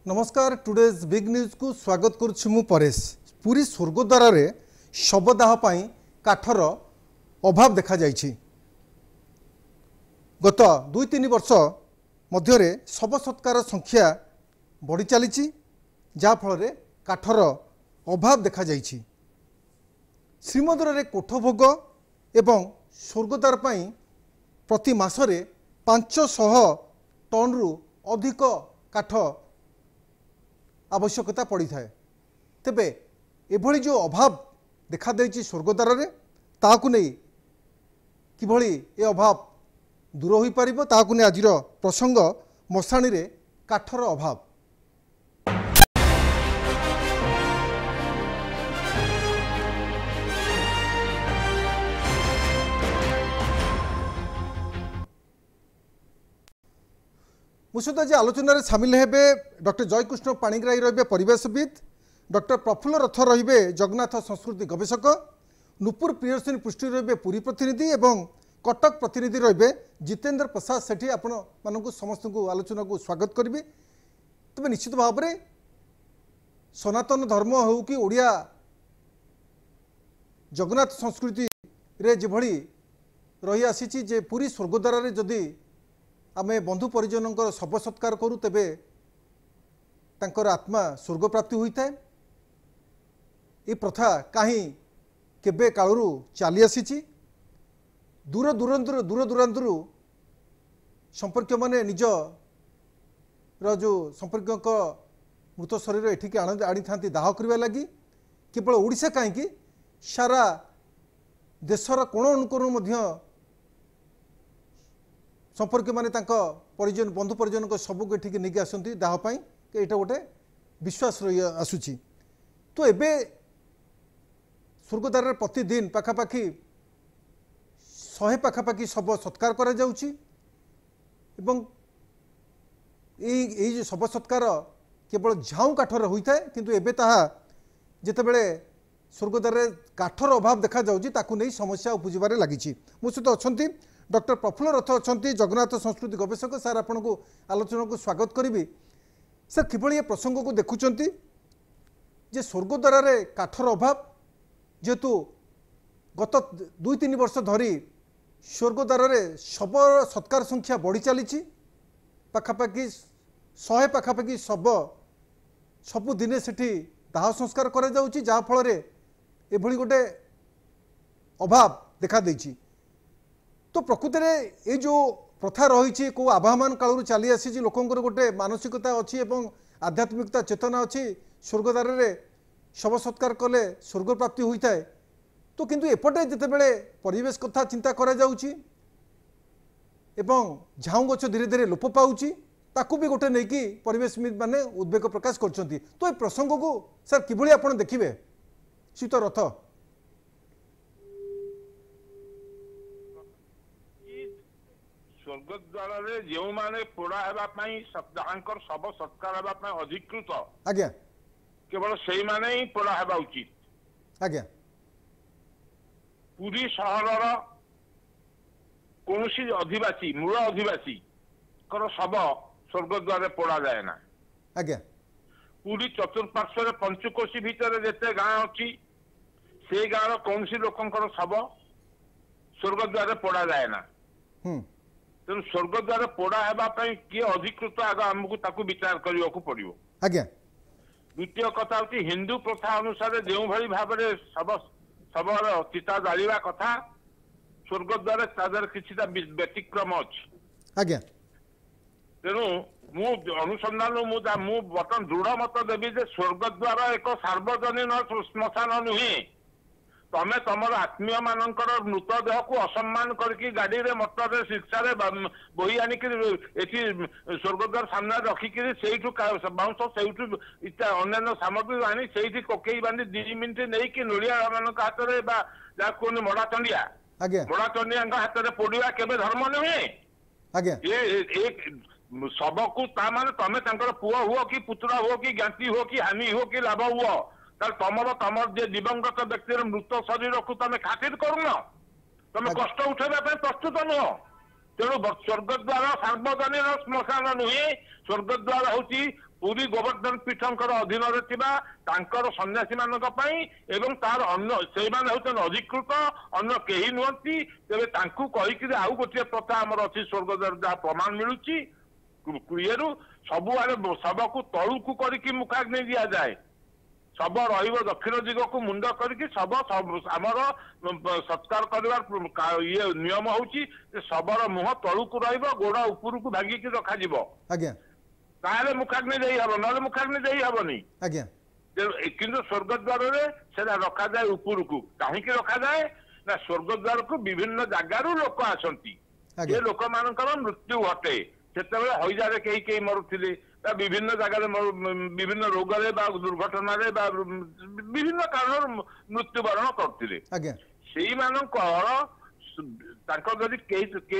नमस्कार today's big news को स्वागत करुँ परेश। पूरी स्वर्गद्वार रे शवदाह पाई काठर अभाव देखा जाइछि। गत 2-3 वर्ष मध्य शव सत्कार संख्या बढ़ी चली जाफल काठर अभाव देखा जाइछि। श्रीमंदिर रे कोठभोग एवं स्वर्गद्वार पाई प्रति मासरे 500 टन रु अधिक काठ आवश्यकता पड़ी थाए। तेबे एभली जो अभाव देखा देछि स्वर्गद्वार रे ताकू नहीं किभली ए अभाव दूर होई परिबो ताकू नहीं आजिर प्रसंग मशाणी रे काठर अभाव। मुसद आज आलोचन सामिल हेबे डॉक्टर जयकृष्ण पाणिग्राही रहिबे परिवेशविद, डॉक्टर प्रफुल्ल रथ रहिबे जगन्नाथ संस्कृति गवेषक, नुपुर प्रियदर्शिनी पृष्ठी रहिबे पुरी प्रतिनिधि एवं कटक प्रतिनिधि रहिबे जितेंद्र प्रसाद सेठी। आपण मानकु समस्त को आलोचना को स्वागत करिबे। तबे निश्चित भाव में सनातन धर्म हो कि ओडिया जगन्नाथ संस्कृति रे जेभली रही आसीची जे पुरी स्वर्गद्वार रे जदि आमे बंधु परिजन शव सत्कार करूँ तेबे तांकर आत्मा स्वर्ग प्राप्ति होता है। ये प्रथा कहीं केबे कालरू चली आसी। दूर दूरांतर संपर्क माने निज जो संपर्क मृत शरीर एठिक आनी था दाह करने लगी। केवल ओडिशा कहीं सारा देशर कोण अनुकोण संपर्क माने तांका परिजन बंधु परिजन को सबको ये नहीं आसती दाहपाई यहाँ गोटे विश्वास रही आसूची। तो एबे स्वर्गद्वार प्रतिदिन पाखापाखि 100 पाखापाखि शव सत्कार करा जाउची एवं जो शव सत्कार केवल झाऊ काठर होता है किंतु एबे ताहा जेतेबेले स्वर्गद्वार काठर अभाव देखा जाउची ताकू नहीं समस्या उपजिबारे लागिची। मो सहित अछंती डॉक्टर प्रफुल्ल रथ अच्छा जगन्नाथ संस्कृति गवेषक। सर आपण को आलोचना को स्वागत करी। सर किभली ये प्रसंग को देखुंट जे स्वर्गद्वार रे काठर अभाव जेहेतु गत 2-3 वर्ष धरी स्वर्गद्वार रे शव सत्कार संख्या बढ़ी चली पाखापाखि 100 पाखापाखि शव सबुदिने सेठी दाह संस्कार करा जाउची जाफल एभली गोटे अभाव देखा देछि। तो प्रकृत में ये जो प्रथा रही को आभामान कालू चली आसी लोकंर गोटे मानसिकता अच्छी एवं आध्यात्मिकता चेतना अच्छी स्वर्गद्वार रे शव सत्कार कले स्वर्ग प्राप्ति होता है। तो किंतु एपटे जितेबले परिवेश कथा चिंता करा जाउची एवं झाऊ गछ धीरे धीरे लोप पाउची ताकू भी गोटे नहीं कि परिवेशविद माने उद्वेग प्रकाश करछंती। तो ये प्रसंग को सर किभली आपण देखिबे शीत रथ स्वर्गद्वार जो माने पोड़ा हेबाई जहाँकर शव सत्कार हेबाई अधिकृत आज्ञा केवल से माने ही पोड़ा हेबा उचित। आज्ञा पुरी सहर कौन अधिवासी मूल अधिवासी कर शव स्वर्गद्वार पोड़ा जाए ना। आज्ञा पुरी चतुर्पार्श्व पंचकोशी भितर जिते गाँ अच्छी से गाँव कौन लोकंर शव स्वर्गद्वार पोड़ा जाए ना। तेणु स्वर्गद्वार पोड़ा हेबाई किए अधिकृत आग आमको ताकू विचार करने को पड़ो। आज्ञा द्वितीय कथा हूँ हिंदू प्रथा अनुसार जो भाई भाव में शवर चिता जाड़ा कथा स्वर्गद्वार तादर किसी व्यतिक्रम अच्छी। आज्ञा तेणु मु अनुसंधान मु बर्तमान दृढ़ मत देवी जे स्वर्गद्वार एक सार्वजनीन श्मशान नुहे। तमें तुम आत्मीय मानकर मृतदेह को असम्मान करके गाड़ी रे मटर शिक्षा बोही आनिक स्वर्गद्वार सामने रखिक बाउंश से अन्य सामग्री आनी से कोकई बांधी 2 मिनिट नहीं कि नोलिया मान हाथ में कहते मड़ा चंडिया हाथ में पोड़ा केवे धर्म नुहे। ये शव को तमें पुआ हुआ कि पुत्र हुआ कि ज्ञाति हुआ कि हानि हुआ कि लाभ हुआ तमर जे दिवंगत व्यक्ति मृत शरीर को तमें खातिर करुन तमें कष्ट उठेबा प्रस्तुत नुह। तेणु स्वर्गद्वार सार्वजनीन श्मशान नुहे। स्वर्गद्वार हूँ पुरी गोवर्धन पीठंकर अधीन सन्यासी मानक एवं तार अन्य से अधिकृत अन्य कहीं नुहति तेरे कहीकि आउ गोटे प्रथा आमर अच्छी स्वर्गद्वार जहाँ प्रमाण मिलूची ये सबुआड़े शव को तलू को करके मुखाग्नि दि जाए शव रही दक्षिण दिग को मुंड करके शव आमर सत्कार कर ये नियम हूँ शवर मुह तलू को रोड़ उपरू को भांगिकी रखा ताले मुखाग्नि दे हम ना मुखाग्नि दे हेनी किंतु स्वर्गद्वार से रखा जाए उपरू को कहीं रखा जाए ना स्वर्गद्वार को विभिन्न जगार लोक आसती ये लोक मान मृत्यु घटे से हईजा कहीं कहीं मरुले विभिन्न जगह विभिन्न रोगरे दुर्घटन विभिन्न कारण मृत्युवरण करते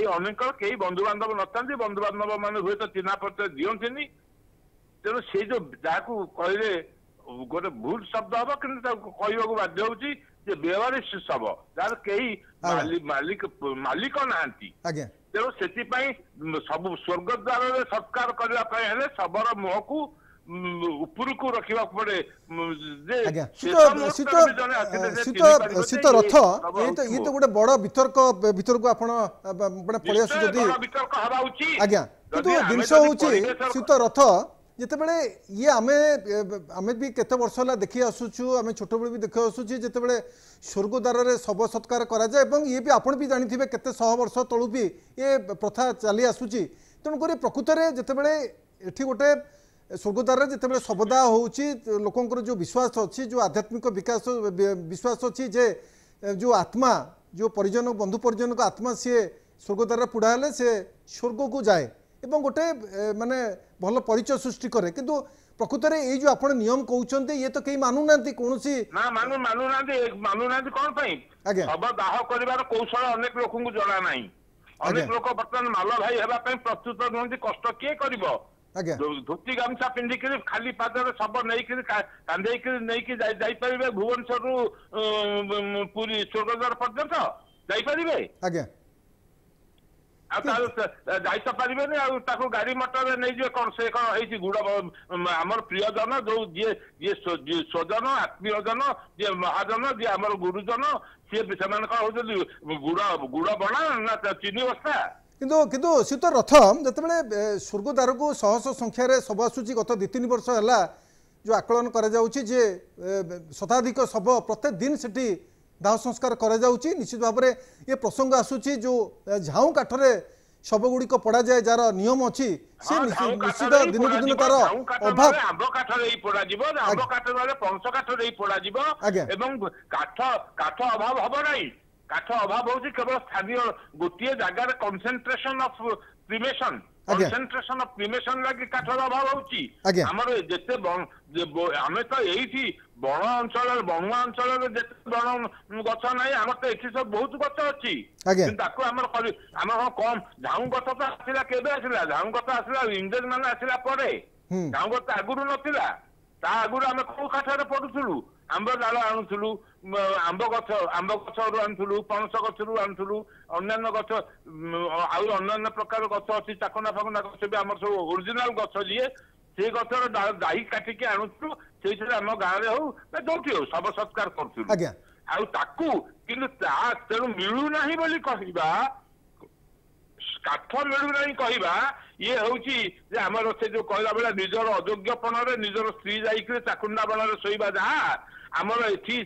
अनेक कई बंधु बांधव नता बंधु बांधव मान हुए तो चिन्ह परिचय दिखती तेणु से जो जहाँ कहले गोटे भूल शब्द हम कि कहवाक बाध्य होची बेवारिश शव जार कई मालिक ना तेणु से सब स्वर्गद्वार सत्कार करने शवर मुह को उपरू को रखा पड़े शीत रथ ये तो गोटे बड़ वितर्क भीतर को आपण आज्ञा किंतु जिनस हूँ शीत रथ जितेबले ये आमे भी केते वर्ष है देखी आसुचु आमे छोट बेले भी देखी आसुची जितेबले स्वर्गद्वार शव सत्कार करा जाए एवं ये भी आपण भी जानिथिबे केते 100 वर्ष तळु भी ये प्रथा चली आसुची तेणुक प्रकृत में जितेबले एठी गोटे स्वर्गद्वार जितेबले शवदाह होउची लोकंकर जो विश्वास अच्छी जो आध्यात्मिक विकास विश्वास अच्छी जे जो आत्मा जो परिजन बंधु परिजन को आत्मा सी स्वर्गद्वार पुड़ा हेले से स्वर्ग को जाए एवं गोटे माने भल परिचय सृष्टि करे किंतु प्रकृत में ये जो आपण नियम कहते ये तो कहीं मानु ना कौन कौन शव दाह कर कौशल अनेक लोक जना ना अनेक लोक बर्तमान माल भाई होगापी प्रस्तुत नुहति कष्ट किए कर धोती गामछा पिंधिक खाली पादर शव नहीं कांधे नहीं भुवनेश्वर पूरी स्वर्गद्वार पर्यंत जापारे जाई पारे गाड़ी मटर नहीं कौन से कौन गुड़ आमर प्रियजन जो जी स्वजन आत्मीयजन जी महाजन जी आमर गुरुजन सी से गुड़ बना ना चीनी बस्ता किंतु शीत रथ जितेबाला स्वर्गद्वार को शह शह संख्यार शव आसूची गत 2-3 वर्ष है जो आकलन करे शताधिक शव प्रत्येक दिन से दाह संस्कार करे निश्चित भाव में ये प्रसंग आसूची जो झाऊ काठरे शव गुड़िक पड़ा जाए जार नियम अच्छी निश्चित दिन को दिन तार अभाव आंब काठरे पड़ा आंब काठ पंच काठरे पड़ा काठ अभाव हम ना काठ अभाव हो केवल स्थानीय गोटे जगार concentration of cremation concentration of cremation लगी काठर अभाव होची हमर जेते आमे तो एठी बण अंचल बणुआ अंचल जेते बण गछ नाही हमर तो एठी सब बहुत गछ अछि किंतु ताको हमर कम झाऊ गछ तो आसिला केबे आसिला झाऊ गछ आसिला इंग्रेज माने आसिला परे झाऊ गछ आगुरु नथिला ता आगुरु आमे को काठरे पडुथुलु आंब डाल आणुलु आंब गछ आणुलु पणस गछ आणुलु अन्य गछ अन्य प्रकार गछ अच्छी चाकना फाकना गछ भी आम सब ओरिजिनाल गछ जी से गचर दाही काटिकी आणुलु से आम गाँव में हूँ जोटी हो शव सत्कार करूँ तेणु मिलूना बोली कहवा काठ मिलूना कहवा ये हूँ आमर से जो कहला बेला निजर अयोग्यपन निजर स्त्री जाइए चाकुंडा बन शोवा जहाँ आमर एटी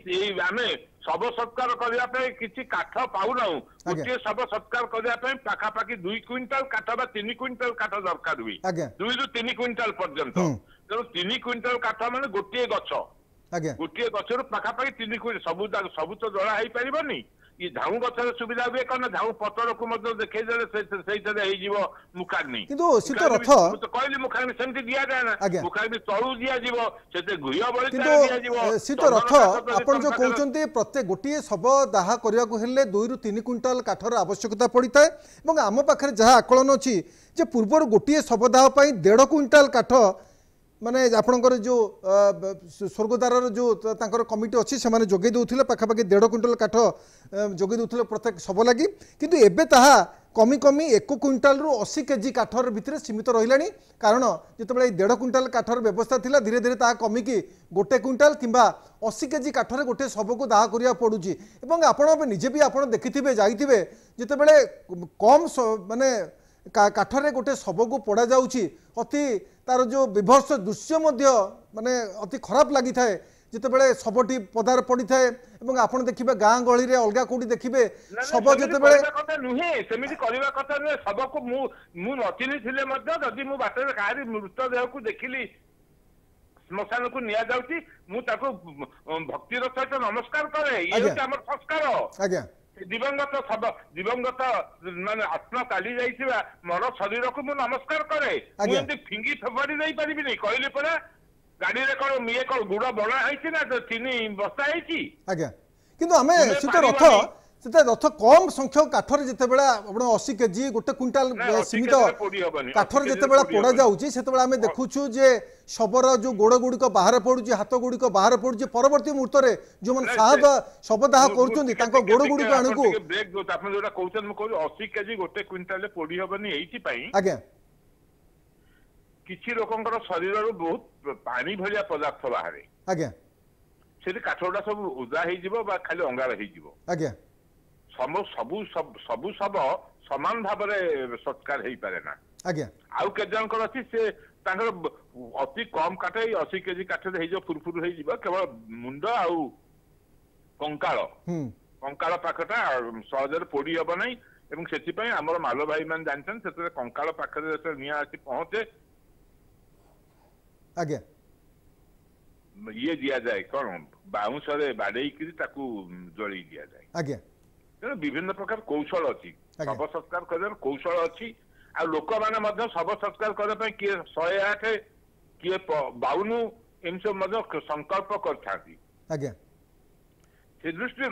आम शव सत्कार करने किसी काठ पाऊना गोटे शव सत्कार करने पाखापाखि 2 क्विंटाल काठ 3 क्विंटाल काठ दरकार हुए 2 ରୁ 3 क्विंटाल पर्यंत तेणु 3 क्विंटाल काठ मान गोटे गचर पाखापाखि 3 क्विंटाल सब तो जला हो पारनी ये झाऊ गचर सुविधा हुए कौन झाऊ पतर को देखे मुखाग्नि कहली मुखाग्नि सेमती दि जाए ना मुखाग्नि तलू दि गुह शीत रथ आप जो कहते प्रत्येक गोटे शव दाह करने 2 ରୁ 3 क्विंटाल काठर आवश्यकता पड़ता है आम पाखे जहाँ आकलन अच्छी पूर्वर गोटे शव दाह 1.5 क्विंटाल काठ माने आपणकर जो स्वर्गद्वार जो तांकर कमिटी अच्छी से जोगे दूसरे पाखापाखि 1.5 क्विंटल काठ जोगे दूसरे प्रत्येक सब लगी किंतु एबे ताहा कमी कमी 1 क्विंटाल रु 80 केजी काठर भितर सीमित रहिलानी कारण जितेबाला 1.5 क्विंटाल काठर व्यवस्था थिला धीरे धीरे ताहा कमी की 1 क्विंटाल किंबा 80 केजी काठर गोटे सबको दाह करिया पड़ुची एवं आपण निजे भी आपण देखिथिबे जाइथिबे जितेबाला कम माने काठरे गोटे सबको पड़ा जाउची अति तार जो विभत्स दृश्य मध्य माने अति खराब लगी थाए जितेबाला सबटी पदार पड़ी थाए एवं आपण देखिबे गाँ गहली रे अलगा कोडी देखिबे सब जितेबाला कथा नुहे सेमिति करबा कथा नुहे सबको मु नथिली थिले मध्य जदि मु बाटरे काहारी मृतदेह को देखिली श्मशान को निया जाउची मु ताको भक्तिर सहित नमस्कार करे ये हमर संस्कार आज्ञा दिवंगत माने आत्मा काली जाइथिबा मोर शरीर को मु नमस्कार करे मु एंती फिंगी फेफड़ी नहीं परिबिनी कहले परा गाड़ी रे कोन मिए कोन गुड़ बना हैछि ना चीनी बस्ता हैछि आज्ञा किंतु हमें सीता रथ कम संख्यक काठर जितेबाला आपण 80 केजी 1 क्विंटाल सीमित काठर जितेबाला पोड़ा जाउची सेतेबाला हमें देखुछु जे शबर जो गोड़ गुड़िक बाहर पड़ुची हाथ गुड़िक बाहर पड़ुची परवर्ती मुहूर्त रे जो मन साहब शबदाह करूचंदी तांको गोड़ गुड़िक आणकु ब्रेक जो आपण जोटा कहउछन म कहू 80 केजी 1 क्विंटाल पोड़ी हबनी एइति पई आज्ञा किछि लोकंकर शरीर रो बहुत पानी भलिया पदार्थ बाहरे आज्ञा सेति काठोडा सब उदा हे जिवो बा खाली अंगार हे जिवो आज्ञा सबू सब समान भाव में सत्कार हो पारे ना आज्ञा आउ के जनकर अछि से तांकर अति कम काठ 80 केजी काठ फुरफुर हो केवल मुंड आउ कंकाल पाखटा सहजरे पोड़ी हम ना एवं से आमर माल भाई मान जानछन से कंकाल पाखे निया आसी पहुंचे आज्ञा ये दिया जाए कौन बाउंस बाड़े जलि दिया जाए आज्ञा तेणु विभिन्न प्रकार कौशल अच्छी शव संस्कार कर कौशल अच्छी आ लोक मैंने शव संस्कार करने किए 108 किए 52 एम सब संकल्प कर दृष्टि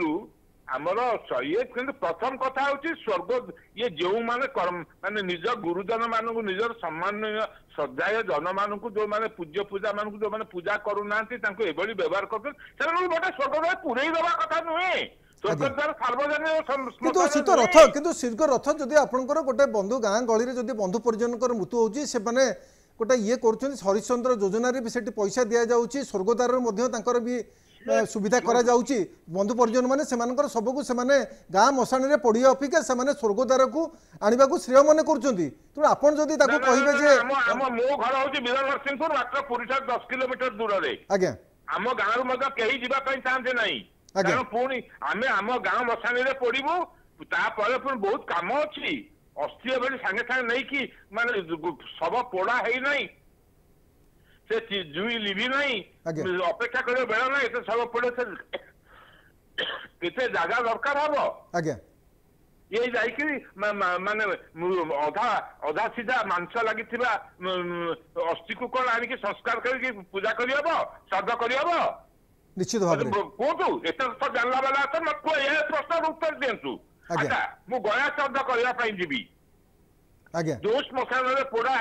आमर ये प्रथम कथा हूँ स्वर्ग ये जो माने निज गुरुजन मान निजर सम्माननीय श्रद्धाय जन मान जो मैंने पूज्य पूजा मान जो मैंने पूजा करूना व्यवहार कर स्वर्ग पुरई दवा कथा नुहे किंतु शीत रथ किंतु शीर्घ रथ जदि आपनकर गोटे बंधु गाँ गहली जदि बंधु परिजनकर मृत्यु होची से माने गोटे ये कर हरिश्चंद्र योजना भी से पैसा दि जाऊँगी स्वर्गद्वार भी सुविधा करा जाउची बंधु परिजन माने सेमानकर सबको से माने गाँ मशाणी रे पड़ी अपिका से माने स्वर्गद्वार को आनिबा को श्रेय मन करचंती तो आपण जदि ताको कहिबे जे मो घर होची बिरल नरसिंहपुर मात्र पुरीठा 10 किलोमीटर दूर रे आज्ञा आम गाँ रु मजा केही जिबा पई चाहते नाही कारण पुणी आमे आम गाँ मशाणी रे पड़िबु तापर पुणी बहुत काम अछि अस्थि बेले संगे संगे नहीं कि माने सब पोड़ा है नहीं से जुई लिभी नहीं अपेक्षा कर बेला ना एते सब पड़े से केते जागा दरकार हबो आज्ञा ये जाइकि माने अधा अधा सीधा मांस लागिथिबा अस्थि को कोन आनि के संस्कार करके पूजा करि हबो श्राद्ध करि हबो निश्चित भाव रे कोतु एते तो जानला वाला त मत ये प्रश्न उत्तर देंतु अच्छा मु गया श्राद्ध करिया पई जीबी आज्ञा जो श्मशान पोड़ा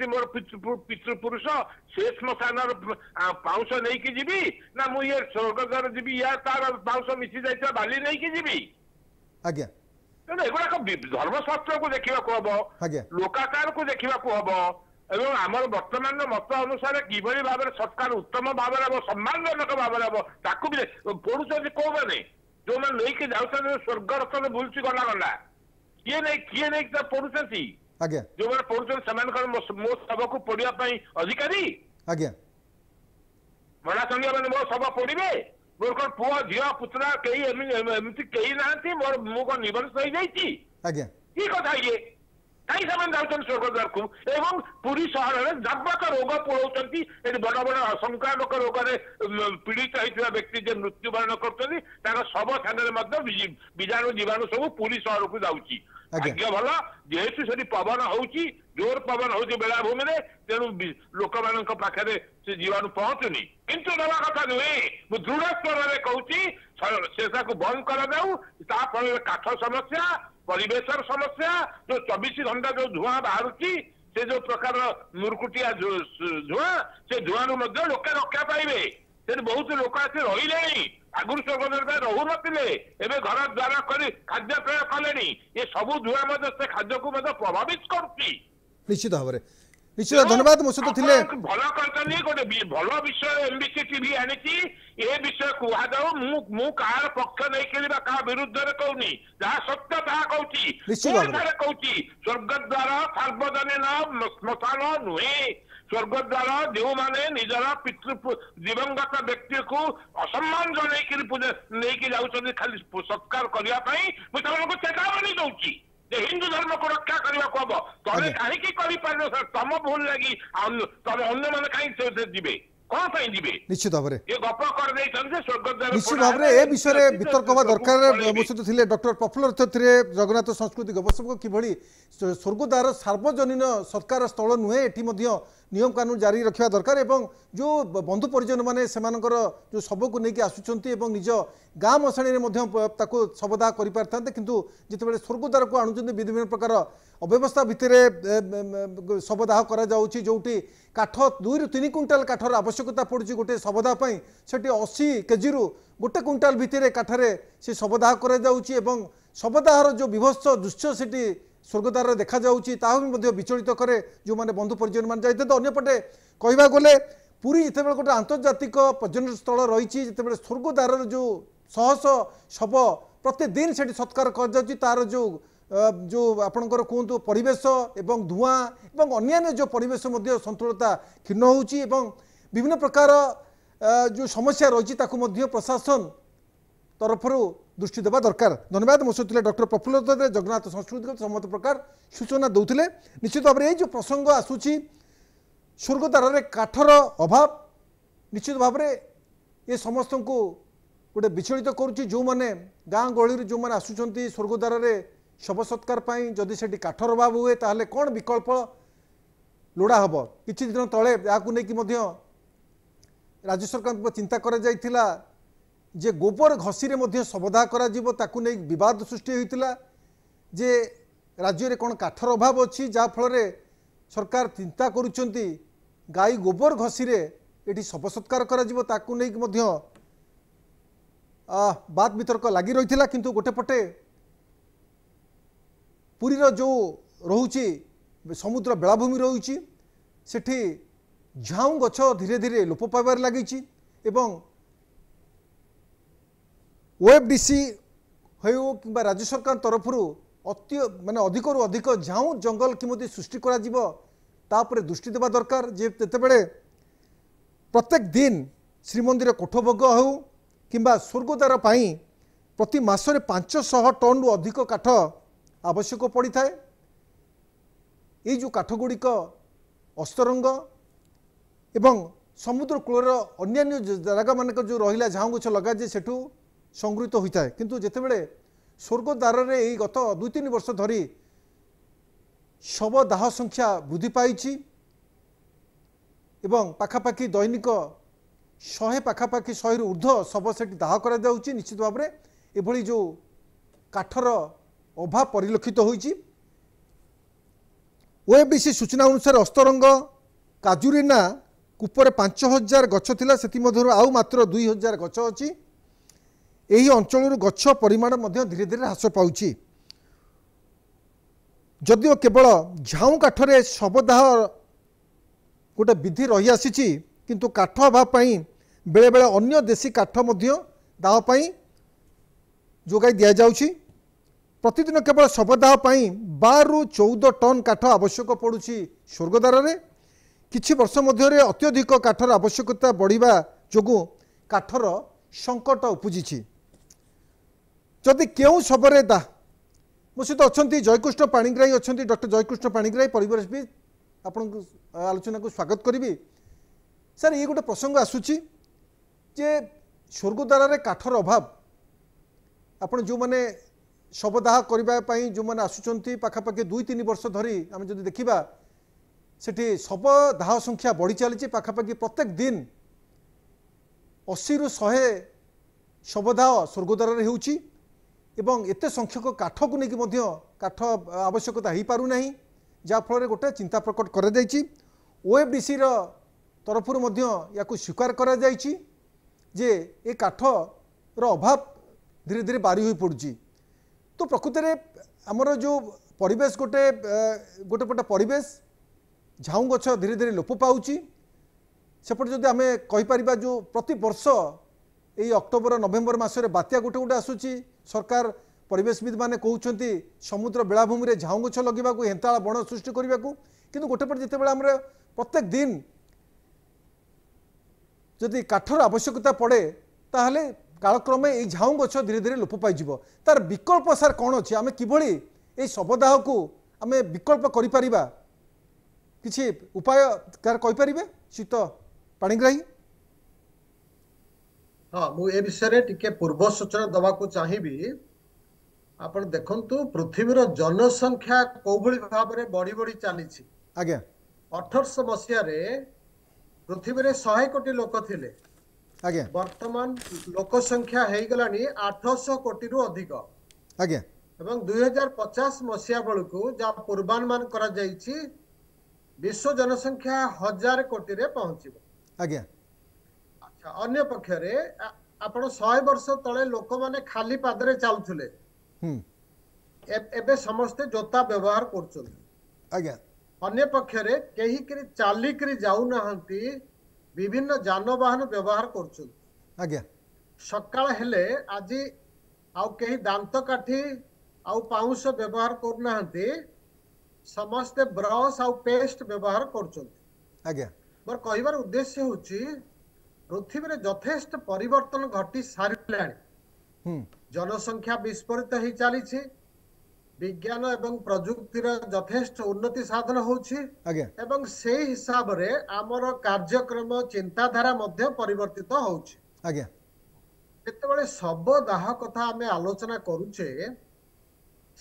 मोर पितृपुरुष से श्मशान पाउस नहीं कि जीवी ना मुझे स्वर्गद्वार जीवी या तार पाउस मिसी जाइए बाली नहीं कि जीवी आज्ञा तेणु एगुड़ाक धर्मशास्त्र को देखा हम लोकाचार को देखा हम एवं आमर वर्तमान मत अनुसार किभली भाव में संस्कार उत्तम भाव हम सम्मानजनक भाव हम ताकू भी पढ़ुं कौ मैंने जो मैंने लेकिन जाऊँ स्वर्ग रथ बुलची गला गला किए नहीं पढ़ुंती जो मैंने पढ़ुं मो शव को पढ़िया अधिकारी आज्ञा मरा संगे मैंने मो शव पढ़े मोर कौन पुआ झील पुतरा कई एमती कई ना मोर मु कौन निबंध हो जाइए कथा ये कहीं ସେମାନେ ଯାଉଛନ୍ତି ସ୍ୱର୍ଗଦ୍ୱାରକୁ ଏବଂ ପୁରୀ ସହରରେ ଯାବକ ରୋଗ ପଳଉଛନ୍ତି ଏଠି ବଡ ବଡ ସଂକ୍ରାମକ ରୋଗରେ ପୀଡ଼ିତ ହେଇଥିବା ବ୍ୟକ୍ତି ଯେ ମୃତ୍ୟୁବରଣ କରୁଛନ୍ତି ତାଙ୍କ ଶବ ସ୍ଥାନରେ ମଧ୍ୟ ବୀଜାଣୁ ଜୀବାଣୁ ସବୁ ପୁରୀ ସହରକୁ ଯାଉଛି ଭାଗ୍ୟ ଭଲ ଯେହେତୁ ସେଠି ପବନ ହଉଛି ଜୋର ପବନ ହଉଛି ବେଳାଭୂମିରେ ତେଣୁ ଲୋକମାନଙ୍କ ପାଖରେ ସେ ଜୀବାଣୁ ପହଞ୍ଚୁନି କିନ୍ତୁ ଦେବା କଥା ନୁହେଁ ମୁଁ ଦୃଢ ସ୍ୱରରେ କହୁଛି ସେଟାକୁ ବନ୍ଦ କରାଯାଉ ତା ଫଳରେ କାଠ ସମସ୍ୟା परिवेश समस्या जो 24 घंटा जो धुआं बाहर से जो प्रकार मुरकुटिया धुआं से धुआं मध्य लोके रक्षा पाइबे से बहुत लोक आसी रही आगुरी स्वर्गद्वार रहू नथिले एबे घर द्वार कर खाद्य पेय कले ये सबू धुआं मध्य से खाद्य को प्रभावित करुच्ची निश्चित भाव में निश्चित धन्यवाद मो सहित थिले भल करछनी गोटे भल विषय एमबीसी टीवी आनिची ए विषय कुहा जाऊ मु कार पक्ष नहीं केली बा का विरुद्ध रे कहूनी जहा सत्य ताहा कहूची निश्चित भाव में कहूची स्वर्गद्वार सार्वजनीन श्मशान नुहे स्वर्गद्वार जो माने निजर पितृ दिवंगत व्यक्ति को असम्मान जन नहीं जाऊँ खाली सत्कार करने मुझे चेतावनी दूची हिंदू धर्म को रक्षा करने को हम तमें कहीं तम भूल लगी तमें अन्य मैंने कहीं जीवे कौन पाई जीवे निश्चित भाव में ये गप कर स्वर्गद्वार निश्चित भाव में ए विषय में वितर्क हवा दरकार मो सहित थिले डॉक्टर प्रफुल्ल रथ थे जगन्नाथ संस्कृति गवेषक किभली स्वर्गद्वार सार्वजनीन सरकार स्थल नुहे एटी नियम कानून जारी रखा दरकार एवं जो बंधु परिजन माने सेमानकर जो शव को लेकिन आसुचंती एवं निज गाँ मशाणी शवदाह कर पारिथान्ते किंतु जितेबाला स्वर्गद्वार को आणुचंती विभिन्न प्रकार अव्यवस्था भितर शवदाह करा जाउची जोटी काठ 2 ରୁ 3 क्विंटाल काठर आवश्यकता पड़ुची गोटे शवदाह पई सेठी 80 केजी रु गोटे क्विंटाल भितर काठरे से शवदाह करा जाउची एवं शवदाहर जो विभत्स दृश्य सेठी स्वर्गद्वार देखा जाउची ताहा भी विचलित करे जो माने बंधु परिजन मान जाइते तो अन्यपटे कहवा गले पुरी इतेबेले गोटे आंतर्जातिक पर्यटन स्थल रही जितेबाला स्वर्गद्वार जो शह शव प्रतिदिन से सत्कार कर तार जो आपणकर कहतु परिवेश एवं धुआं एवं अन्य जो परिवेश संतुलता क्षीण होउची एवं विभिन्न प्रकार जो समस्या रही प्रशासन तरफ दृष्टि देवा दरकार धन्यवाद मो सहित डॉक्टर प्रफुल्ल रथ जगन्नाथ संस्कृति समस्त प्रकार सूचना दौले निश्चित भाव में ये जो प्रसंग आसूची स्वर्गद्वार रे काठर अभाव निश्चित भाव में ये समस्त को गोटे विचलित करुच्ची जो मैंने गाँ गहली जो मैंने आसुंच स्वर्गद्वार रे शव सत्कार जदि से काठर अभाव हुए ताहले कौन विकल्प लोड़ा हम किछि दिन तले या राज्य सरकार चिंता करा जाइथिला जे गोबर घसी रे शवदाह करा जीवो ताकू नहीं विवाद सृष्टि होइतिला जे राज्य रे कौन काठर अभाव अच्छी जहाँ फल सरकार चिंता करुचंती गाई गोबर घसी रे एठी शव सत्कार करा जीवो ताकू नहीं बात वितर्क लगी रही किंतु गोटे पटे पुरीर जो रोची समुद्र बेलाभूमि रोची सेठी झाऊ गछ धीरे धीरे लोप पाइबार लगी ओएफडीसी हो कि राज्य सरकार तरफ अति माने अधिक रु अधिक झाऊ जंगल किमती सृष्टि करा जीवो तापर दृष्टि देवा दरकार जेतेबेले प्रत्येक दिन श्रीमंदिर कोठभोग हो किंबा स्वर्गद्वार प्रति मासरे 500 टन रु अधिक काठ आवश्यक पड़ी थाए ये जो काठ गुड़िक अस्तरंग एवं समुद्र कूलर अन्य जगह मान जो रहा झाऊ गछ लगा जे सेठू संगृहीत होता है किंतु जितेबाला स्वर्गद्वार रे गत 2-3 वर्ष धरी शव दाह संख्या वृद्धि पाई एवं पाखापाखि दैनिक 100 पाखापाखि 100 रु ऊर्ध्व शव से दाह करा जाउची निश्चित भाव में एभली जो काठर अभाव परिलक्षित होइची ओएफडीसी सूचना अनुसार अस्तरंग काजुरीना कूपर 5000 गछ थिला सेति मधुर आउ मात्र 2000 गछ अछि एही अंचल गछ परिमाण मध्य धीरे धीरे ह्रास पाउची जदिओ केवल झाऊ काठरे शवदाह गोटे विधि रही आसी किंतु काठ अभाव पाई बेले बेले अन्य देशी काठ मध्य दाह पाई जोगाई दिया जाउची प्रतिदिन केवल शवदाह पाई 12 रु 14 टन काठ आवश्यक पड़ुची स्वर्गद्वार रे किछि वर्ष मध्य अत्यधिक काठर आवश्यकता बढ़िबा जोगु काठर संकट उपजिछि जदि केउ सबरे दा मो सहित अच्छा जयकृष्ण पाणिग्राही अच्छा डॉक्टर जयकृष्ण पाणिग्राही परिवेशविद आपण आलोचना को स्वागत करी सर ये गोटे प्रसंग आसूची जे स्वर्गद्वार रे काठर अभाव आपण जो माने शवदाह करने जो मैंने आसुंच पाखापाखि 2-3 वर्ष धरी आम जब देखा सेठी शवदाह संख्या बढ़ी चली पाखापाखि प्रत्येक दिन 80 रु 100 शवदाह स्वर्गद्वार होउची एवं एते संख्यक काठ को लेकिन काठ आवश्यकता हो पारु नहीं जहाँफल गोटे चिंता प्रकट कर ओएफडीसी तरफ या स्वीकार कर जे ये काठर अभाव धीरे धीरे बारी हो पड़ी। तो प्रकृत में आमर जो परिवेश गोटे गोटे पटे परिवेश झाऊ गछ धीरे धीरे लोप पाऊँच सेपटे जदि आम कहीपर जो प्रति वर्ष यही अक्टोबर नवेम्बर मासरे बात्या गोटे गोटे आसूची सरकार परिवेशविद मैंने कहते समुद्र बेलाभूमि में झाऊ गछ लगे हेन्ताला बण सृष्टि करने को किंतु गोटे पटे जिते आम प्रत्येक दिन जदि काठर आवश्यकता पड़े ताहले कालक्रमे ये झाऊ गछ धीरे धीरे लोप पाई तार विकल्प सार कौन अच्छे आम किभली ये शवदाह को आम विकल्प करिपरिबा किछि उपाय कार कहिपरिबे शीत पाणिग्राही। हाँ मुझे विषय टिके पूर्व सूचना दवा को चाहिए। आप देखु पृथ्वीर जनसंख्या कौभली भाव में बढ़ी बढ़ी चली आज्ञा 1800 मसीह पृथ्वी में 100 कोटी लोक थिले आज्ञा वर्तमान लोक संख्या हो गलानी 800 कोटी रु अधिक आज्ञा एवं 2050 मसीहा बेलू जहाँ पूर्वानुमान करा जायछि विश्व जनसंख्या 1000 कोटी रे पहुंचब आज्ञा। अच्छा अन्य पक्षरे आपण 100 वर्ष तले लोक माने खाली पादरे चलुथिले एबे समस्ते जोता व्यवहार करछन आज्ञा। अन्य पक्षरे केही करी चाली करी जाऊ नहंती विभिन्न जानवाहन व्यवहार करछन आज्ञा। सकाळ हेले आजी आउ केही दांत काठी आउ पाउंस व्यवहार करनाहंती समस्ते ब्रश आउ पेस्ट व्यवहार करछन आज्ञा। मोर कहिबार उद्देश्य होची पृथ्वी रे यथेष्ट परिवर्तन घटी सारिलाणी जनसंख्या विस्फोरित ही चली विज्ञान एवं प्रजुक्तिर यथेष्ट उन्नति साधन होची एवं से हिसाब रे आमर कार्यक्रम चिंताधारा मध्य परिवर्तित होची आज्ञा। जेतेबेले शवदाह कथा आमे आलोचना करूचे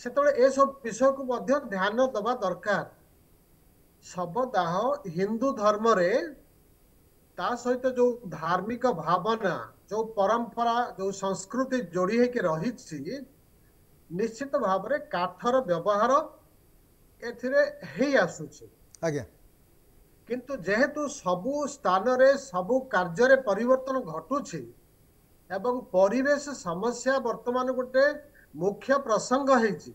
सेतेबेले ए सब विषय को मध्य ध्यान दबा दरकार। शवदाह हिंदू धर्म रे ता सहित जो धार्मिक भावना जो परंपरा जो संस्कृति जोड़ी है कि रही निश्चित भाव में काठर व्यवहार एथिरे आसुछि आज्ञा। किंतु जेहेतु सबु स्थान रे सबु कार्य रे परिवर्तन घटुछि एवं परिवेश समस्या वर्तमान गोटे मुख्य प्रसंग हेछि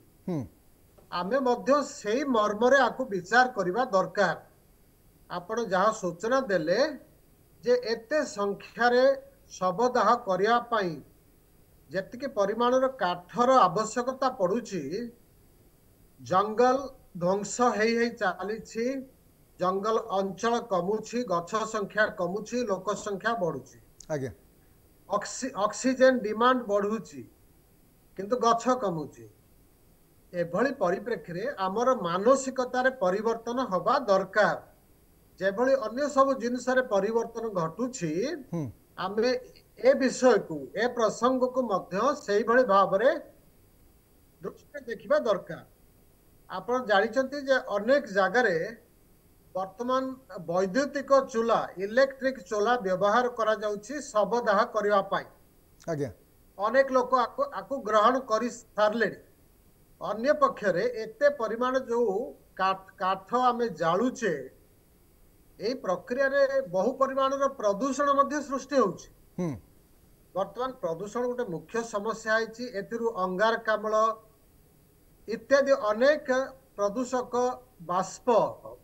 आमे मध्य सेही मर्म रे आकु विचार करिबा दरकार। आपण जहाँ सूचना देले जे एते संख्या रे शवदाह करिया पाई जेतिके परिमाणर काठर आवश्यकता पड़ुछि जंगल ध्वंस हेई चली जंगल अंचल कमुछि गछ संख्या कमुछि लोक संख्या बढ़ुछि आज्ञा। ऑक्सीजन डिमांड बढ़ुछि किंतु गछ कमुछि एभली परिप्रेक्षी रे आमर मानसिकतार परिवर्तन हवा दरकार जेभली अन्य सब जिनस रे परिवर्तन घटुछि आमे ए विषय को ए प्रसंग को मध्य सेही भली भाव रे दृष्टि देखिबा दरकार। आपण जानिचंती जे अनेक जगह रे वर्तमान वैद्युतिक चूल्हा इलेक्ट्रिक चूल्हा व्यवहार करा जाउछि शवदाह करिवा पाई आज्ञा। अनेक लोक आकु ग्रहण करि सारले अन्य पक्षरे एते परिमाण जो काठ आमे जालुचे एई प्रक्रिया रे बहु परिमाण रो प्रदूषण मध्य सृष्टि होउछि वर्तमान प्रदूषण गोटे मुख्य समस्या है एथिरु अंगारकाम्ल इत्यादि अनेक प्रदूषक बाष्प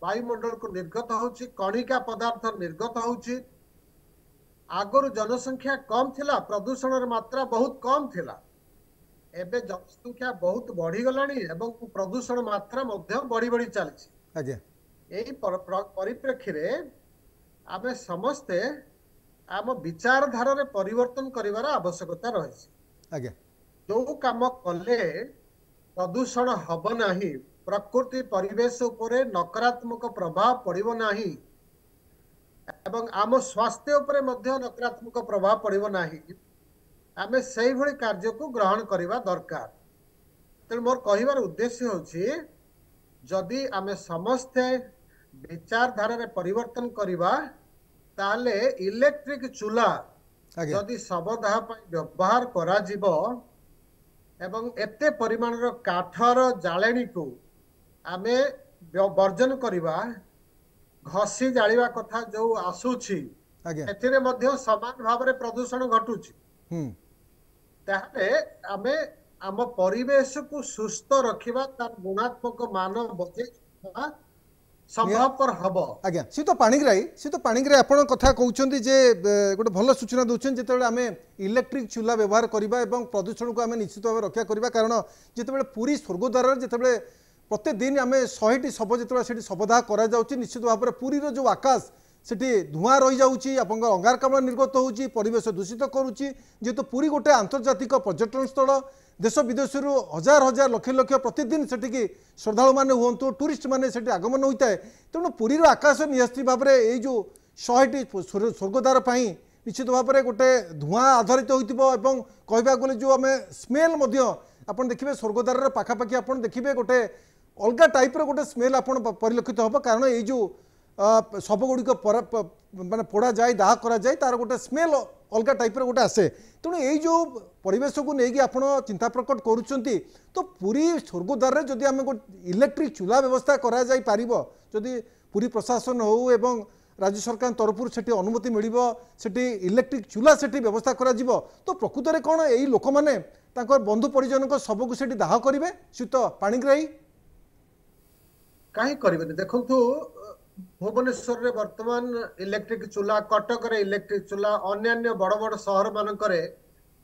वायुमंडल को निर्गत होउछि कणिका पदार्थ निर्गत होउछि आगरु जनसंख्या कम थिला प्रदूषण मात्रा बहुत कम थिला एबे जनसंख्या बहुत बढ़ी गलानी एवं प्रदूषण मात्रा मध्य बढ़ी बढ़ी चलछि आज्ञा। एही परिप्रेक्षी रे आमे समस्ते आम विचारधारा रे परिवर्तन करिवार आवश्यकता रही आज्ञा। जो काम कले प्रदूषण हब नाही प्रकृति परिवेश उपरे नकारात्मक प्रभाव पड़िबो नाही एवं आम स्वास्थ्य उपरे मध्य नकारात्मक प्रभाव पड़िबो नाही आमे सेही भली कार्य को ग्रहण करिवा दरकार। तेणु मोर कहिबार उद्देश्य होछि जदि आमे समस्ते विचारधारा रे परिवर्तन करिवा ताले इलेक्ट्रिक चूल्हा जदि शवदाह व्यवहार करा जिवो एवं एते परिमाणर काठर जाळेणी को आमे ବର୍ଜନ କରିବା ଘଷି ଜାଳିବା କଥା ଯୋଉ ଆସୁଛି ଆଜ୍ଞା ଏଥିରେ ମଧ୍ୟ ସମାନ ଭାବରେ ପ୍ରଦୂଷଣ ଘଟୁଛି। ହୁଁ ତାହେଲେ ଆମେ ଆମ ପରିବେଶକୁ ସୁସ୍ଥ ରଖିବା ତାର ଗୁଣାତ୍ମକ ମାନ ବଜେଇବା ସମ୍ଭବପର ହବ। ଆଜ୍ଞା ଶୀତ ପାଣିଗ୍ରାହୀ ଆପଣ କଥା କହୁଛନ୍ତି ଯେ ଗୋଟେ ଭଲ ସୂଚନା ଦେଉଛନ୍ତି ଯେତେବେଳେ ଆମେ ଇଲେକ୍ଟ୍ରିକ୍ ଚୁଲା ବ୍ୟବହାର କରିବା ଏବଂ ପ୍ରଦୂଷଣକୁ ଆମେ ନିଶ୍ଚିତ ଭାବେ ରକ୍ଷା କରିବା। କାରଣ ଯେତେବେଳେ ପୁରୀ ସ୍ୱର୍ଗଦ୍ୱାରରେ ଯେତେବେଳେ ପ୍ରତ୍ୟେକ ଦିନ ଆମେ 100ଟି ଶବ ଯେତେବେଳେ ସେଠି ଶବଦାହ କରାଯାଉଛି ନିଶ୍ଚିତ ଭାବରେ ପୁରୀର ଯେଉଁ ଆକାଶ ସେଠି ଧୂଆଁ ରହିଯାଉଛି ଆପଣଙ୍କର ଅଙ୍ଗାରକାମ୍ଳ ନିର୍ଗତ ହେଉଛି ପରିବେଶ ଦୂଷିତ କରୁଛି। ଯେହେତୁ ପୁରୀ ଗୋଟେ ଆନ୍ତର୍ଜାତିକ ପର୍ଯ୍ୟଟନ ସ୍ଥଳ ଦେଶ ବିଦେଶରୁ ହଜାର ହଜାର ଲକ୍ଷ ଲକ୍ଷ ପ୍ରତିଦିନ ସେଠିକି ଶ୍ରଦ୍ଧାଳୁ ମାନେ ହୁଅନ୍ତୁ ଟୁରିଷ୍ଟ ମାନେ ସେଠି ଆଗମନ ହୋଇଥାଏ। ତେଣୁ ପୁରୀର ଆକାଶ ନିଶ୍ଚିତ ଭାବରେ ଏଇ ଯେଉଁ 100ଟି ସ୍ୱର୍ଗଦ୍ୱାର ପାଇଁ ନିଶ୍ଚିତ ଭାବରେ ଗୋଟେ ଧୂଆଁ ଆଧାରିତ ହୋଇଥିବ ଏବଂ କହିବାକୁ ଗଲେ ଯେଉଁ ଆମେ ସ୍ମେଲ୍ ମଧ୍ୟ ଆପଣ ଦେଖିବେ ସ୍ୱର୍ଗଦ୍ୱାରର ପାଖାପାଖି ଆପଣ ଦେଖିବେ ଗୋଟେ ଅଲଗା ଟାଇପ୍ର ଗୋଟେ ସ୍ମେଲ୍ ଆପଣ ପରିଲକ୍ଷିତ ହେବ। କାରଣ ଏଇ ଯେଉଁ ଶବଗୁଡ଼ିକ ମାନେ ପୋଡ଼ା ଯାଏ ଦାହ କରାଯାଏ ତାର ଗୋଟେ ସ୍ମେଲ୍ ଅଲଗା ଟାଇପ୍ର ଗୋଟେ ଆସେ। ତେଣୁ ଏଇ ଯେଉଁ ପରିବେଶକୁ ନେଇକି ଆପଣ ଚିନ୍ତା ପ୍ରକଟ କରୁଛନ୍ତି ତ ପୁରୀ ସ୍ୱର୍ଗଦ୍ୱାରରେ ଯଦି ଆମେ ଗୋଟେ ଇଲେକ୍ଟ୍ରିକ୍ ଚୁଲା ବ୍ୟବସ୍ଥା କରାଯାଇପାରିବ ଯଦି ପୁରୀ ପ୍ରଶାସନ ହେଉ ଏବଂ ରାଜ୍ୟ ସରକାରଙ୍କ ତରଫରୁ ସେଠି ଅନୁମତି ମିଳିବ ସେଠି ଇଲେକ୍ଟ୍ରିକ୍ ଚୁଲା ସେଠି ବ୍ୟବସ୍ଥା କରାଯିବ ତ ପ୍ରକୃତରେ କ'ଣ ଏଇ ଲୋକମାନେ ତାଙ୍କର ବନ୍ଧୁ ପରିଜନଙ୍କ ଶବକୁ ସେଠି ଦାହ କରିବେ? ଶୀତ ପାଣିଗ୍ରାହୀ କାହିଁ କରିବେନି? ଦେଖନ୍ତୁ ଭୁବନେଶ୍ୱରରେ ବର୍ତ୍ତମାନ ଇଲେକ୍ଟ୍ରିକ ଚୁଲା, କଟକରେ ଇଲେକ୍ଟ୍ରିକ ଚୁଲା, ଅନ୍ୟାନ୍ୟ ବଡ଼ ବଡ଼ ସହର ମାନଙ୍କରେ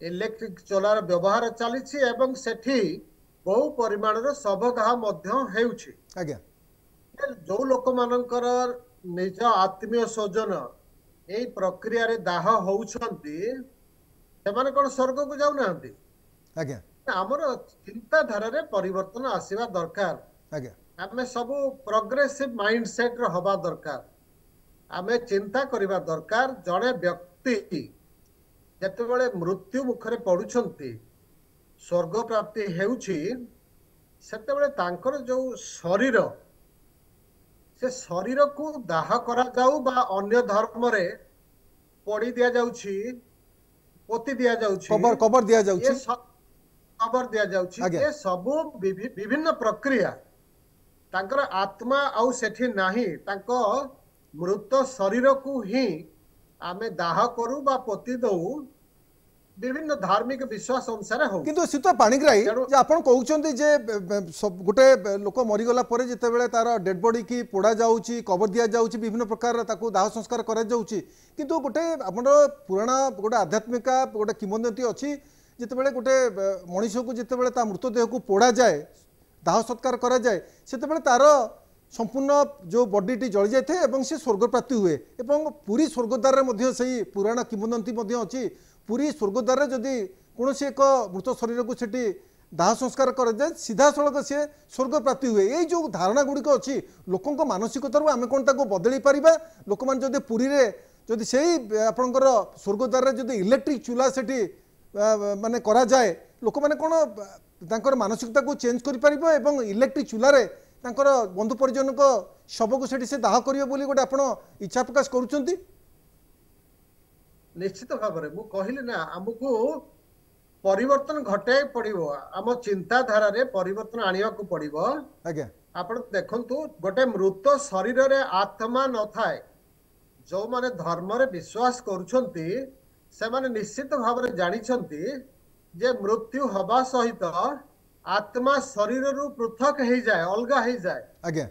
ଇଲେକ୍ଟ୍ରିକ ଚୁଲାର ବ୍ୟବହାର ଚାଲିଛି ଏବଂ ସେଠି ବହୁ ପରିମାଣର ଶବଦାହ ମଧ୍ୟ ହେଉଛି। ଆଜ୍ଞା ଯୋଉ ଲୋକମାନଙ୍କର ନିଜ ଆତ୍ମୀୟ ସ୍ୱଜନ ଏଇ ପ୍ରକ୍ରିୟାରେ ଦାହ ହଉଛନ୍ତି ସେମାନେ କ'ଣ ସ୍ୱର୍ଗକୁ ଯାଉନାହାନ୍ତି? ଆଜ୍ଞା ଆମର ଚିନ୍ତାଧାରାରେ ପରିବର୍ତ୍ତନ ଆସିବା ଦରକାର। ଆଜ୍ଞା ଆମେ ସବୁ ପ୍ରୋଗ୍ରେସିଭ ମାଇଣ୍ଡ ସେଟ୍ ର ହବା ଦରକାର। ଆମେ ଚିନ୍ତା କରିବା ଦରକାର ଜଣେ ବ୍ୟକ୍ତି ଯେତେବେଳେ ମୃତ୍ୟୁ ମୁଖରେ ପଡୁଛନ୍ତି ସ୍ୱର୍ଗ ପ୍ରାପ୍ତି ହେଉଛି ସେତେବେଳେ ତାଙ୍କର ଯୋଉ ଶରୀର ସେ ଶରୀରକୁ ଦାହ କରାଯାଉ ବା ଅନ୍ୟ ଧର୍ମରେ ପୋଡ଼ି ଦିଆଯାଉଛି, ପୋତି ଦିଆଯାଉଛି, କବର ଦିଆଯାଉଛି କବର ଦିଆଯାଉଛି, ଏ ସବୁ ବିଭିନ୍ନ ପ୍ରକ୍ରିୟା ତାଙ୍କର ଆତ୍ମା ଆଉ ସେଠି ନାହିଁ। ତାଙ୍କ ମୃତ ଶରୀରକୁ ହିଁ ଆମେ ଦାହ କରୁ ବା ପୋତି ଦଉ ବିଭିନ୍ନ ଧାର୍ମିକ ବିଶ୍ୱାସ ଅନୁସାରେ ହଉ। କିନ୍ତୁ ଶୀତ ପାଣିଗ୍ରାହୀ ଯେ ଆପଣ କହୁଛନ୍ତି ଯେ ଗୋଟେ ଲୋକ ମରିଗଲା ପରେ ଯେତେବେଳେ ତାର ଡେଡ୍ ବଡି କି ପୋଡ଼ା ଯାଉଛି କବର ଦିଆଯାଉଛି ବିଭିନ୍ନ ପ୍ରକାର ତାକୁ ଦାହ ସଂସ୍କାର କରାଯାଉଛି କିନ୍ତୁ ଗୋଟେ ଆମର ପୁରାଣା ଗୋଟେ ଆଧ୍ୟାତ୍ମିକ ଗୋଟେ କିମ୍ବଦନ୍ତୀ ଅଛି ଯେତେବେଳେ ଗୋଟେ ମଣିଷକୁ ଯେତେବେଳେ ତା ମୃତଦେହକୁ ପୋଡ଼ାଯାଏ ଦାହ ସତ୍କାର କରାଯାଏ ସେତେବେଳେ ତାର ସମ୍ପୂର୍ଣ୍ଣ ଯେଉଁ ବଡିଟି ଜଳି ଯାଇଥାଏ ଏବଂ ସେ ସ୍ୱର୍ଗପ୍ରାପ୍ତି ହୁଏ। ଏବଂ ପୁରୀ ସ୍ୱର୍ଗଦ୍ୱାରରେ ମଧ୍ୟ ସେହି ପୁରାଣ କିମ୍ବଦନ୍ତୀ ମଧ୍ୟ ଅଛି ପୁରୀ ସ୍ୱର୍ଗଦ୍ୱାରରେ ଯଦି କୌଣସି ଏକ ମୃତ ଶରୀରକୁ ସେଠି ଦାହ ସଂସ୍କାର କରାଯାଏ ସିଧାସଳଖ ସେ ସ୍ୱର୍ଗପ୍ରାପ୍ତି ହୁଏ। ଏଇ ଯେଉଁ ଧାରଣା ଗୁଡ଼ିକ ଅଛି ଲୋକଙ୍କ ମାନସିକତାରୁ ଆମେ କ'ଣ ତାକୁ ବଦଳେଇ ପାରିବା? ଲୋକମାନେ ଯଦି ପୁରୀରେ ଯଦି ସେଇ ଆପଣଙ୍କର ସ୍ୱର୍ଗଦ୍ୱାରରେ ଯଦି ଇଲେକ୍ଟ୍ରିକ୍ ଚୁଲା ସେଠି ମାନେ କରାଯାଏ ଲୋକମାନେ କ'ଣ ତାଙ୍କର ମାନସିକତାକୁ ଚେଞ୍ଜ କରିପାରିବ ଏବଂ ଇଲେକ୍ଟ୍ରିକ୍ ଚୁଲାରେ ତାଙ୍କର ବନ୍ଧୁ ପରିଜନଙ୍କ ଶବକୁ ସେଠି ସେ ଦାହ କରିବେ ବୋଲି ଗୋଟେ ଆପଣ ଇଚ୍ଛା ପ୍ରକାଶ କରୁଛନ୍ତି? ନିଶ୍ଚିତ ଭାବରେ ମୁଁ କହିଲି ନା ଆମକୁ ପରିବର୍ତ୍ତନ ଘଟାଇବାକୁ ପଡିବ, ଆମ ଚିନ୍ତାଧାରାରେ ପରିବର୍ତ୍ତନ ଆଣିବାକୁ ପଡିବ। ଆଜ୍ଞା ଆପଣ ଦେଖନ୍ତୁ ଗୋଟେ ମୃତ ଶରୀରରେ ଆତ୍ମା ନଥାଏ। ଯୋଉମାନେ ଧର୍ମରେ ବିଶ୍ୱାସ କରୁଛନ୍ତି ସେମାନେ ନିଶ୍ଚିତ ଭାବରେ ଜାଣିଛନ୍ତି ଯେ ମୃତ୍ୟୁ ହବା ସହିତ ଆତ୍ମା ଶରୀରରୁ ପୃଥକ ହେଇଯାଏ, ଅଲଗା ହେଇଯାଏ। ଆଜ୍ଞା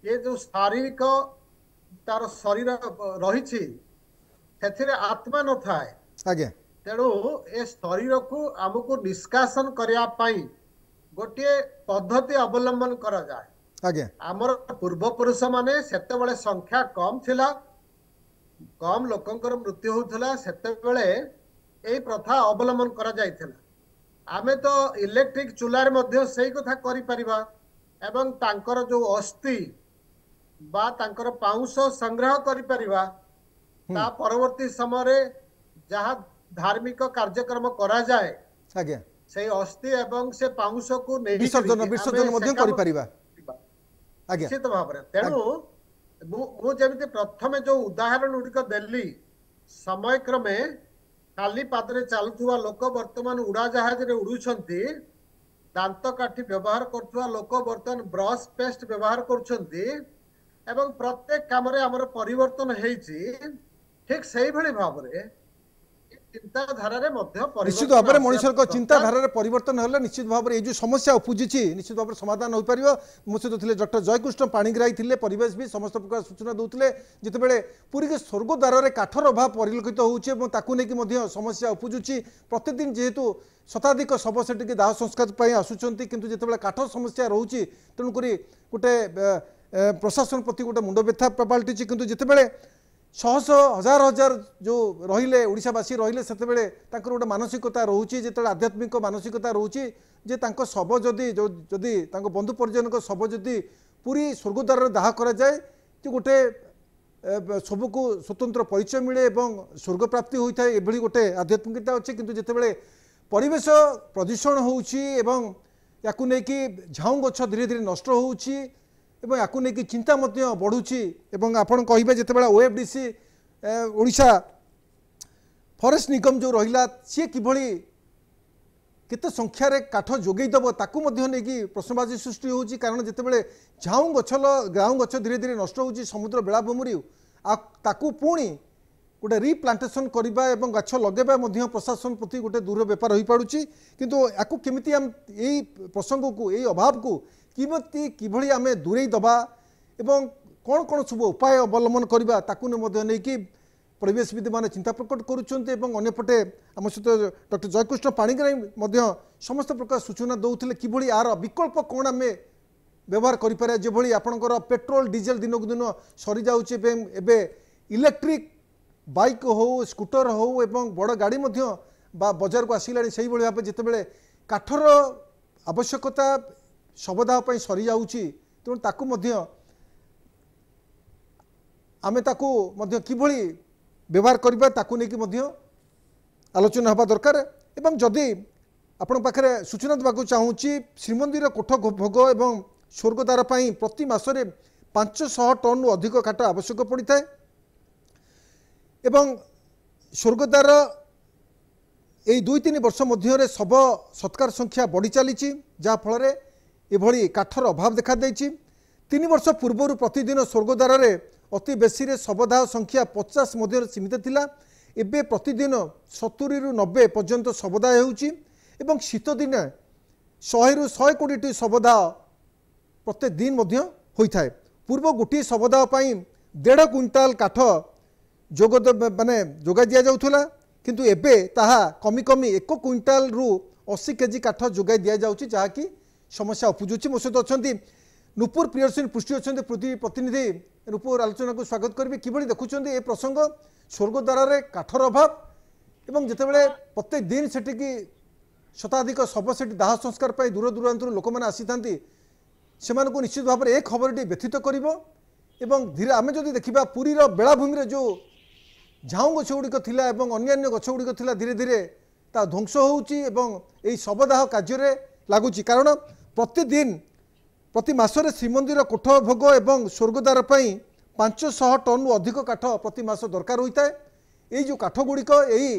ये जो शारीरिक तार शरीर रही ସେଥିରେ ଆତ୍ମା ନଥାଏ। ଆଜ୍ଞା ତେଣୁ ଏ ଶରୀରକୁ ଆମକୁ ନିଷ୍କାସନ କରିବା ପାଇଁ ଗୋଟିଏ ପଦ୍ଧତି ଅବଲମ୍ବନ କରାଯାଏ। ଆଜ୍ଞା ଆମର ପୂର୍ବପୁରୁଷ ମାନେ ସେତେବେଳେ ସଂଖ୍ୟା କମ ଥିଲା, କମ ଲୋକଙ୍କର ମୃତ୍ୟୁ ହେଉଥିଲା, ସେତେବେଳେ ଏଇ ପ୍ରଥା ଅବଲମ୍ବନ କରାଯାଇଥିଲା। ଆମେ ତ ଇଲେକ୍ଟ୍ରିକ ଚୁଲାରେ ମଧ୍ୟ ସେଇ କଥା କରିପାରିବା ଏବଂ ତାଙ୍କର ଯୋଉ ଅସ୍ଥି ବା ତାଙ୍କର ପାଉଁଶ ସଂଗ୍ରହ କରିପାରିବା। ତା ପରବର୍ତ୍ତୀ ସମୟରେ ଯାହା ଧାର୍ମିକ କାର୍ଯ୍ୟକ୍ରମ କରାଯାଏ ଆଜ୍ଞା ସେଇ ଅସ୍ଥି ଏବଂ ସେ ପାଉଁଶକୁ ନେଇ ବିସର୍ଜନ ମଧ୍ୟ କରିପାରିବା। ଆଜ୍ଞା ନିଶ୍ଚିତ ଭାବରେ। ତେଣୁ ମୁଁ ଯେମିତି ପ୍ରଥମେ ଯୋଉ ଉଦାହରଣ ଗୁଡ଼ିକ ଦେଲି ସମୟକ୍ରମେ ଖାଲି ପାଦରେ ଚାଲୁଥିବା ଲୋକ ବର୍ତ୍ତମାନ ଉଡ଼ାଜାହାଜରେ ଉଡୁଛନ୍ତି। दांत काठी व्यवहार करथुवा लोक बर्तन ब्रश पेस्ट व्यवहार करछन्ती एवं प्रत्येक काम रे हमर परिवर्तन हेछि ठीक सेही भली भाबरे चिंताधारा रे मध्य निश्चित परिवर्तन भाव में आसिया मनुष्य दरकार। चिंताधारा परिवर्तन है निश्चित भाव में ये समस्या उपजी निश्चित भाव में समाधान हो पार मो सहित थे डॉक्टर जयकृष्ण पाणिग्राही थे परिवेश भी समस्त प्रकार सूचना दूसरे जितेबाला पुरी के स्वर्गद्वार में काठर अभाव परिलक्षित होती समस्या उपजुची प्रतिदिन जेहेतु शताधिक शव से दाह संस्कार आसुँच कितु जितेबाला काठ समस्या रोचे तेणुक गोटे प्रशासन प्रति गोटे मुंड व्यथा पलटि कितु जितेबाला शह शह हजार हजार जो रहिले ओडिशावासी रहिले से गोटे मानसिकता रोचे जो आध्यात्मिक मानसिकता रोचे जे तांको शव जदि जदि बंधु परिजन शव जदि पूरी स्वर्गद्वार दाह करा जाए जो गोटे सबको स्वतंत्र परिचय मिले एवं स्वर्ग प्राप्ति होता है एभली गोटे आध्यात्मिकता अच्छे किंतु जितेबाला परिवेश प्रदूषण होउछि एवं याकु नेकी झाऊ गछ धीरे धीरे नष्ट होउछि एवं याकु नेकी चिंता मध्य बढ़ुछि एवं आपण कहिबे जितेबाला ओएफडीसी ओडिशा फॉरेस्ट निगम जो रहिला सी किभली केते संख्या रे काठ जोगई दबो ताकू मध्य नेकी प्रश्नबाजी सृष्टि होउछि कारण जितेबाला झाऊ गछ धीरे धीरे नष्ट होउछि समुद्र बेलाभूमि ताकू पुणी गोटे रिप्लांटेसन करबा एवं गछ लगेबा मध्य प्रशासन प्रति गोटे दूर बेपार हो पारुछि किंतु याकू केमिति हम एई प्रसंग को एई अभाव को किमती किभली आमे दूरेई दबा एवं कौन कौन सब उपाय अवलंबन करबा ताकू मध्य नेकी परिवेशविद माने चिंता प्रकट करुछन्ते एवं अन्यपटे आम सहित डॉक्टर जयकृष्ण पाणिग्राही मध्य समस्त प्रकार सूचना दौथिले किभली यार विकल्प कौन आमे व्यवहार करिपारे जेभली आपणकर पेट्रोल डीजेल दिनकु दिन सरी जाउछि एबे इलेक्ट्रिक बाइक हो स्कूटर हो एवं बड़ गाड़ी मध्य बा बाजार को आसिलानी सही भली भाबे जितेबाला काठर आवश्यकता शवदाह पई सरी जाउछि तेणु ताकू मध्य आमे ताकू मध्य किभली व्यवहार करबा ताकू नेकी मध्य आलोचना हबा दरकार एवं जदि आपण पाखरे सूचना देबाकू चाहूँगी श्रीमंदिर कोठ भोग एवं स्वर्गद्वार पई प्रति मासरे 500 टन अधिक काठ आवश्यक पड़ता है एवं स्वर्गद्वार यही 2-3 वर्ष मध्य शव सत्कार संख्या बढ़ी चली जहाँफल एभली काठर अभाव देखा 3 वर्ष पूर्व प्रतिदिन स्वर्गद्वार में अति बेसी शवदाह संख्या 50 मध्य सीमित थिला एबे प्रतिदिन 70 ରୁ 90 पर्यंत शवदाह होउची एवं शीत दिन 100 ରୁ 120 शवदाह प्रत्येक दिन मध्य होइथाय पूर्व गोटे शवदाह पई 1.5 क्विंटाल काठ जोग माने जोगा दिया जाउथला किंतु एबे ताहा कमी कमी 1 क्विंटाल रु 80 केजी काठ जोगाई दिया जाउची जहाँकि समस्या उपजुची मो सहित अच्छा नुपुर प्रियदर्शनी पृष्टि अच्छा प्रतिनिधि नुपुर आलोचना को स्वागत करेंगे किभली देखुं ये प्रसंग स्वर्गद्वार में काठर अभाव एवं जितेबाला प्रत्येक दिन सेठिकी शताधिक शव से दाह संस्कार पर दूर दूरांतर लोक मैंने आसी था से निश्चित भाव में ए खबरटी व्यथित कर धीरे आम जदि देखा पुरीर बेलाभूमि जो झाऊ गछ गुड़िक थिला एवं अन्यान्य गछ गुड़िक थिला धीरे धीरे ता ध्वंस होई शवदाह कार्य लगुच कारण प्रतिदिन प्रति मासरे श्रीमंदिर कोठ भोग एवं स्वर्गद्वार पई 500 टन अधिक काठ प्रति मास दरकार होता है यही जो काठ गुड़िक यही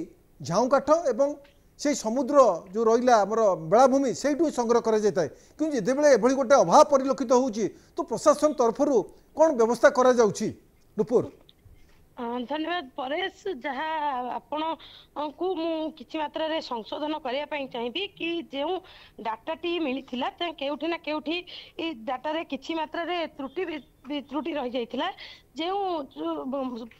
झाऊ काठ एवं से समुद्र जो रहा आमर बेलाभूमि से संग्रह कर क्योंकि जितेबाला एभली गोटे अभाव परिलक्षित होउची तो प्रशासन तरफ कौन व्यवस्था करा जाउची नुपुर धन्यवाद परेश जहाँ आपण को मु किछि मात्रा रे संशोधन करिया पई चाहिबी कि जेउ डाटाटी मिलिथिला केउठी ना केउठी ए डाटा रे किछि मात्रा रे त्रुटि रही जाइथिला जेउ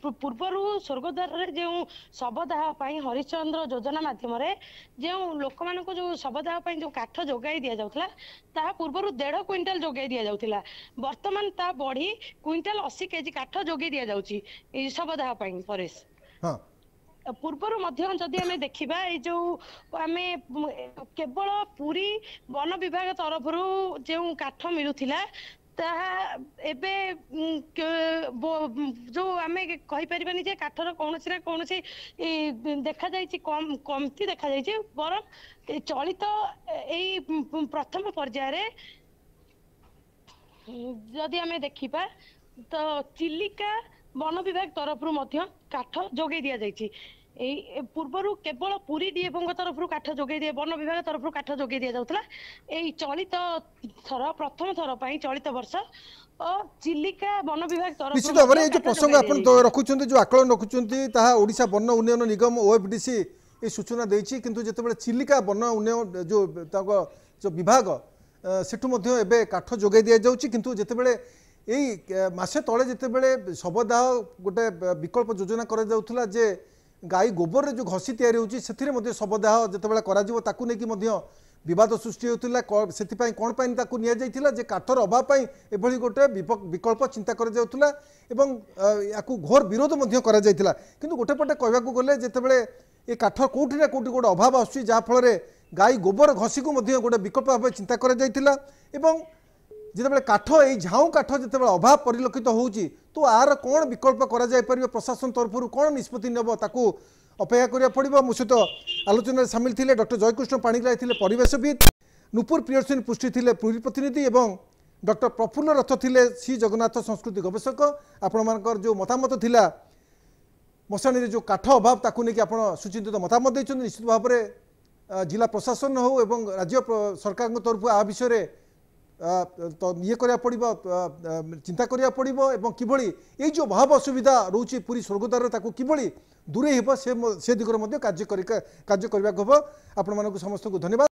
पूर्वरु स्वर्गद्वार रे जेउ शवदाह पई हरिश्चंद्र योजना माध्यम रे जेउ लोक मान को जो शवदाह पई जो काठ जोगाई दिया जाउथला ता पूर्वरु 1.5 क्विंटाल जोगाई दिया जाउथला वर्तमान ता बढ़ी क्विंटाल 80 केजी काठ जोगाई दिया जाउची शवदाह पई परेश हां पूर्वर मध्य जदि आम देखा जो आम केवल पुरी वन विभाग तरफ जो काठ मिलूला एबे जो आम कहीपरि जे काठर कौन ना कौन देखा कम कमती देखा बरं चलित यही प्रथम पर्यायर जदि आम देखा तो चिलिका वन विभाग तरफ काठ जोगे दि जाइए पूर्वर केवल पुरी डीएफओ तरफ काठ जोगे दिए वन विभाग तरफ काठ जोगे दि जाऊला चलित थर प्रथम थर चलित वर्ष चिलिका वन विभाग तरफ निश्चित भाव में जो प्रसंग आप रखुंट जो आकलन रखुंट ओडिशा वन उन्नयन निगम ओएफडीसी ये सूचना देछि किंतु जेतेबेले चिलिका वन उन्नयन जो विभाग सेठु मध्य एबे काठ जोगे दिया जाउछि किंतु जेतेबेले एई मासे तळे जेतेबेले शवदाह गोटे विकल्प योजना करा जाउथला जे गाई गोबर रे जो घसी तैयारी होछि सेथिरे मध्य शवदाह जेतेबेले करा जिवो ताकु नेकी मध्य विवाद सृष्टि होतिला सेथिपाई कोन पाई ताकु निया जाइथिला जे काठर अभाव पाई एभली गोटे विकल्प चिंता करा जाउथला एवं याकु घोर विरोध मध्य करा जाइथिला किंतु गोटे पटे कहबाकू गले जेतेबेले ए काठ कोठी ना कोठी गोटे अभाव आसुछि जा फल रे गाई गोबर घसी को मध्य गोटे विकल्प भाव चिंता करा जाइथिला एवं जितेबाला काठ ये झाऊ काठ जिते अभाव परिलक्षित होउछि तो आर कौन विकल्प करा जाय परिबो प्रशासन तरफ कौन निष्पत्ति नेब ताकू अपेक्षा करिया पड़िबो मो सहित आलोचना सामिल थिले डॉक्टर जयकृष्ण पाणिग्राही थिले परिवेशविद नुपुर प्रियदर्शनी पुष्टि थिले पुरी प्रतिनिधि एवं डॉक्टर प्रफुल्ल रथ थिले श्री जगन्नाथ संस्कृति गवेषक आपण मानकर जो मतामत थिला मशाणी जो काठ अभाव ताकू नेकी आपण सुचिंतित मतामत दैछन निश्चित भाव में जिला प्रशासन हो एवं राज्य सरकार तरफ आ विषय तो ये करिया पड़िबो चिंता करिया पड़िबो एवं किभली ये जो भाव असुविधा रोची पूरी स्वर्गद्वार ताकू किभली दूरे हेबो से दिगरे मध्ये कार्य करबा को आपण मानक समस्त को धन्यवाद।